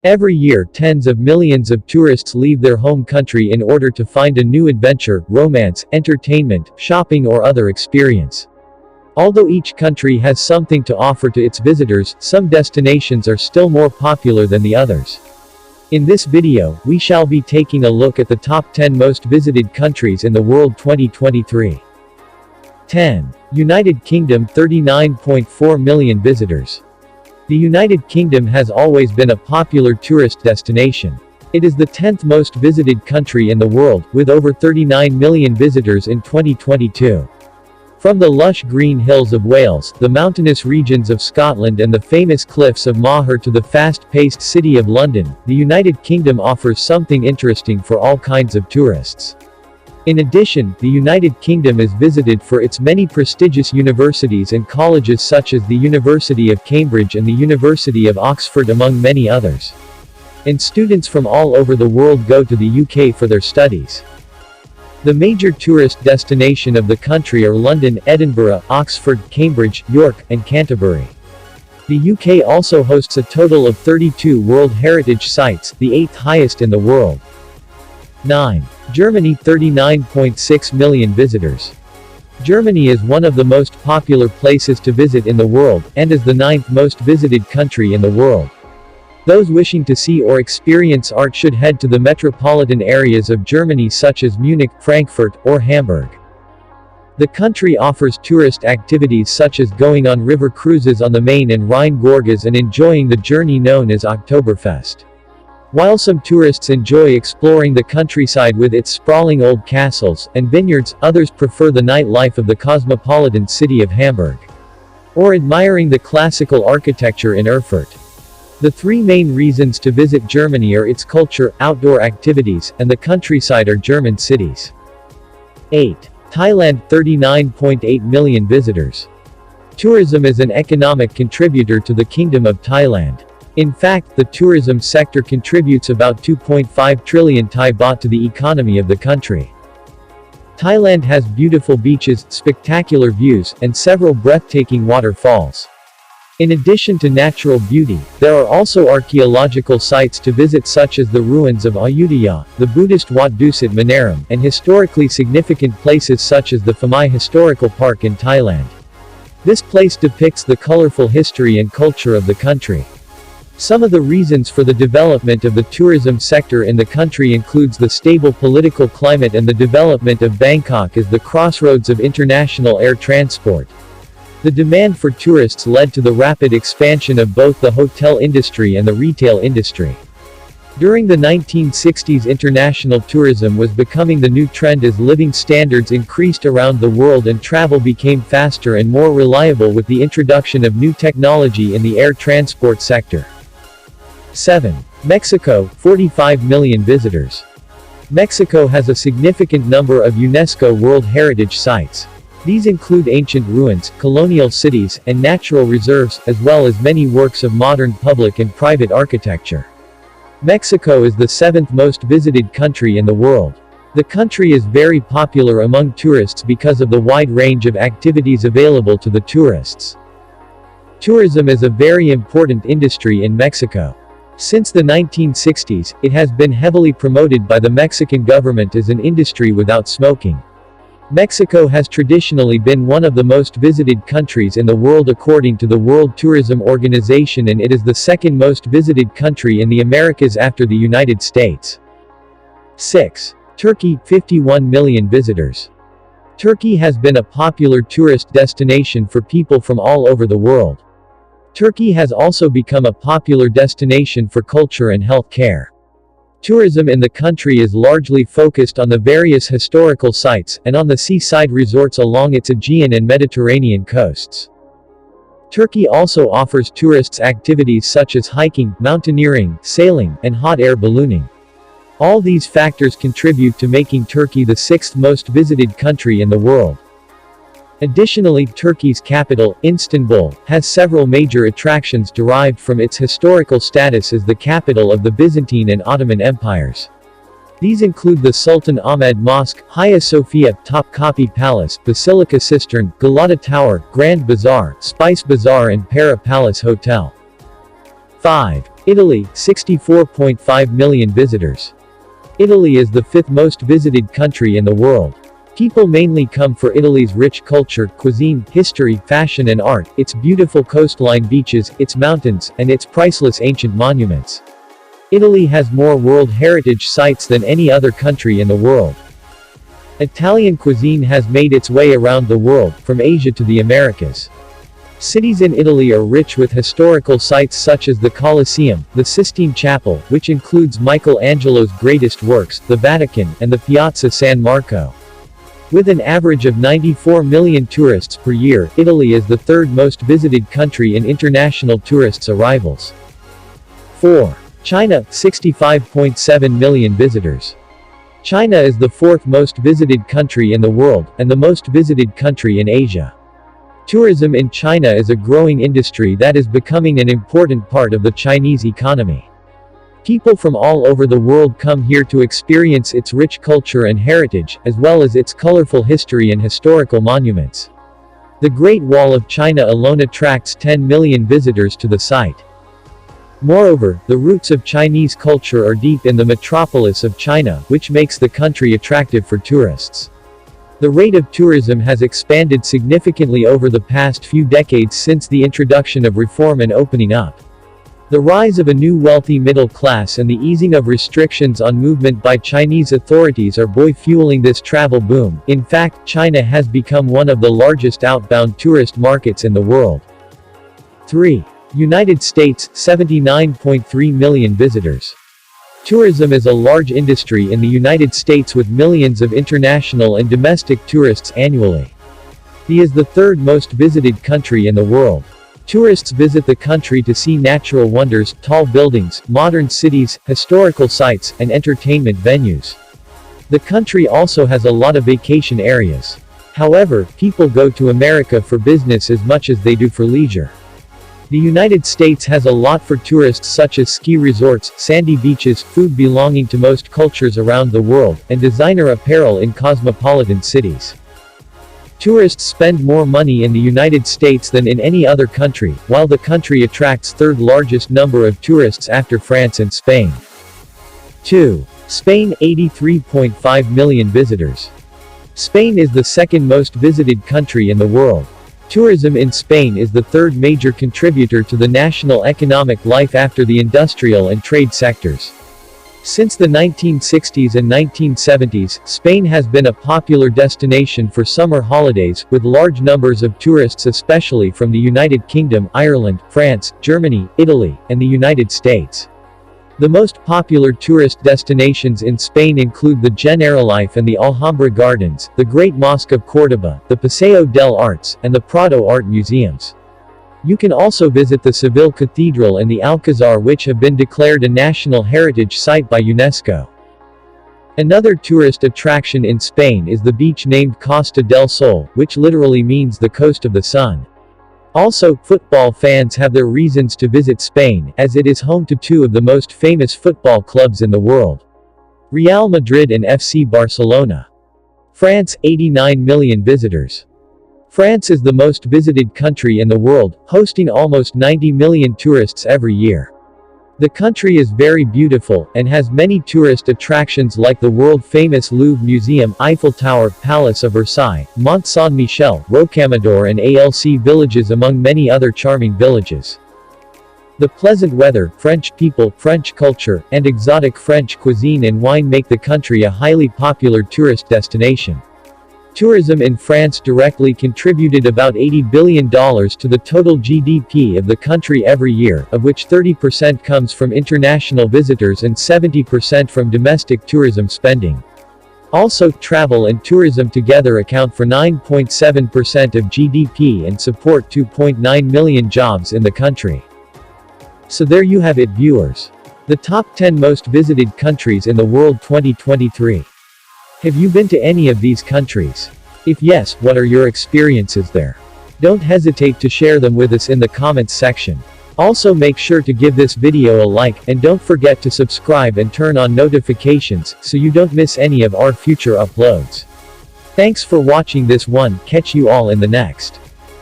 Every year tens of millions of tourists leave their home country in order to find a new adventure, romance, entertainment, shopping or other experience. Although each country has something to offer to its visitors, some destinations are still more popular than the others. In this video, we shall be taking a look at the top 10 most visited countries in the world 2023. 10. United Kingdom, 39.4 million visitors. The United Kingdom has always been a popular tourist destination. It is the 10th most visited country in the world, with over 39 million visitors in 2022. From the lush green hills of Wales, the mountainous regions of Scotland and the famous cliffs of Moher to the fast-paced city of London, the United Kingdom offers something interesting for all kinds of tourists. In addition, the United Kingdom is visited for its many prestigious universities and colleges such as the University of Cambridge and the University of Oxford among many others. And students from all over the world go to the UK for their studies. The major tourist destination of the country are London, Edinburgh, Oxford, Cambridge, York, and Canterbury. The UK also hosts a total of 32 World Heritage Sites, the 8th highest in the world. 9. Germany, 39.6 million visitors. Germany is one of the most popular places to visit in the world, and is the 9th most visited country in the world. Those wishing to see or experience art should head to the metropolitan areas of Germany such as Munich, Frankfurt, or Hamburg. The country offers tourist activities such as going on river cruises on the Main and Rhine Gorges and enjoying the journey known as Oktoberfest. While some tourists enjoy exploring the countryside with its sprawling old castles and vineyards, others prefer the nightlife of the cosmopolitan city of Hamburg, or admiring the classical architecture in Erfurt. The three main reasons to visit Germany are its culture, outdoor activities, and the countryside or German cities. 8. Thailand, 39.8 million visitors. Tourism is an economic contributor to the Kingdom of Thailand. In fact, the tourism sector contributes about 2.5 trillion Thai baht to the economy of the country. Thailand has beautiful beaches, spectacular views, and several breathtaking waterfalls. In addition to natural beauty, there are also archaeological sites to visit such as the ruins of Ayutthaya, the Buddhist Wat Dusit Manaram, and historically significant places such as the Phamai Historical Park in Thailand. This place depicts the colorful history and culture of the country. Some of the reasons for the development of the tourism sector in the country includes the stable political climate and the development of Bangkok as the crossroads of international air transport. The demand for tourists led to the rapid expansion of both the hotel industry and the retail industry. During the 1960s, international tourism was becoming the new trend as living standards increased around the world and travel became faster and more reliable with the introduction of new technology in the air transport sector. 7. Mexico, 45 million visitors. Mexico has a significant number of UNESCO World Heritage Sites. These include ancient ruins, colonial cities, and natural reserves, as well as many works of modern public and private architecture. Mexico is the 7th most visited country in the world. The country is very popular among tourists because of the wide range of activities available to the tourists. Tourism is a very important industry in Mexico. Since the 1960s, it has been heavily promoted by the Mexican government as an industry without smoking. Mexico has traditionally been one of the most visited countries in the world according to the World Tourism Organization, and it is the 2nd most visited country in the Americas after the United States. 6. Turkey, 51 million visitors. Turkey has been a popular tourist destination for people from all over the world. Turkey has also become a popular destination for culture and health care. Tourism in the country is largely focused on the various historical sites, and on the seaside resorts along its Aegean and Mediterranean coasts. Turkey also offers tourists activities such as hiking, mountaineering, sailing, and hot air ballooning. All these factors contribute to making Turkey the 6th most visited country in the world. Additionally, Turkey's capital, Istanbul, has several major attractions derived from its historical status as the capital of the Byzantine and Ottoman empires. These include the Sultan Ahmed Mosque, Hagia Sophia, Topkapi Palace, Basilica Cistern, Galata Tower, Grand Bazaar, Spice Bazaar and Para Palace Hotel. 5. Italy, 64.5 million visitors. Italy is the fifth most visited country in the world. People mainly come for Italy's rich culture, cuisine, history, fashion and art, its beautiful coastline beaches, its mountains, and its priceless ancient monuments. Italy has more World Heritage sites than any other country in the world. Italian cuisine has made its way around the world, from Asia to the Americas. Cities in Italy are rich with historical sites such as the Colosseum, the Sistine Chapel, which includes Michelangelo's greatest works, the Vatican, and the Piazza San Marco. With an average of 94 million tourists per year, Italy is the third most visited country in international tourists' arrivals. 4. China, 65.7 million visitors. China is the fourth most visited country in the world, and the most visited country in Asia. Tourism in China is a growing industry that is becoming an important part of the Chinese economy. People from all over the world come here to experience its rich culture and heritage, as well as its colorful history and historical monuments. The Great Wall of China alone attracts 10 million visitors to the site. Moreover, the roots of Chinese culture are deep in the metropolis of China, which makes the country attractive for tourists. The rate of tourism has expanded significantly over the past few decades since the introduction of reform and opening up. The rise of a new wealthy middle class and the easing of restrictions on movement by Chinese authorities are fueling this travel boom. In fact, China has become one of the largest outbound tourist markets in the world. 3. United States, 79.3 million visitors. Tourism is a large industry in the United States with millions of international and domestic tourists annually. It is the third most visited country in the world. Tourists visit the country to see natural wonders, tall buildings, modern cities, historical sites, and entertainment venues. The country also has a lot of vacation areas. However, people go to America for business as much as they do for leisure. The United States has a lot for tourists such as ski resorts, sandy beaches, food belonging to most cultures around the world, and designer apparel in cosmopolitan cities. Tourists spend more money in the United States than in any other country, while the country attracts third largest number of tourists after France and Spain. 2. Spain, 83.5 million visitors. Spain is the second most visited country in the world. Tourism in Spain is the third major contributor to the national economic life after the industrial and trade sectors. Since the 1960s and 1970s, Spain has been a popular destination for summer holidays, with large numbers of tourists especially from the United Kingdom, Ireland, France, Germany, Italy, and the United States. The most popular tourist destinations in Spain include the Generalife and the Alhambra Gardens, the Great Mosque of Córdoba, the Paseo del Artes, and the Prado Art Museums. You can also visit the Seville Cathedral and the Alcazar, which have been declared a National Heritage Site by UNESCO. Another tourist attraction in Spain is the beach named Costa del Sol, which literally means the coast of the sun. Also, football fans have their reasons to visit Spain, as it is home to two of the most famous football clubs in the world: Real Madrid and FC Barcelona. France, 89 million visitors. France is the most visited country in the world, hosting almost 90 million tourists every year. The country is very beautiful, and has many tourist attractions like the world-famous Louvre Museum, Eiffel Tower, Palace of Versailles, Mont Saint-Michel, Rocamadour and ALC villages among many other charming villages. The pleasant weather, French people, French culture, and exotic French cuisine and wine make the country a highly popular tourist destination. Tourism in France directly contributed about $80 billion to the total GDP of the country every year, of which 30% comes from international visitors and 70% from domestic tourism spending. Also, travel and tourism together account for 9.7% of GDP and support 2.9 million jobs in the country. So there you have it, viewers. The top 10 most visited countries in the world 2023. Have you been to any of these countries? If yes, what are your experiences there? Don't hesitate to share them with us in the comments section. Also, make sure to give this video a like, and don't forget to subscribe and turn on notifications, so you don't miss any of our future uploads. Thanks for watching this one, catch you all in the next.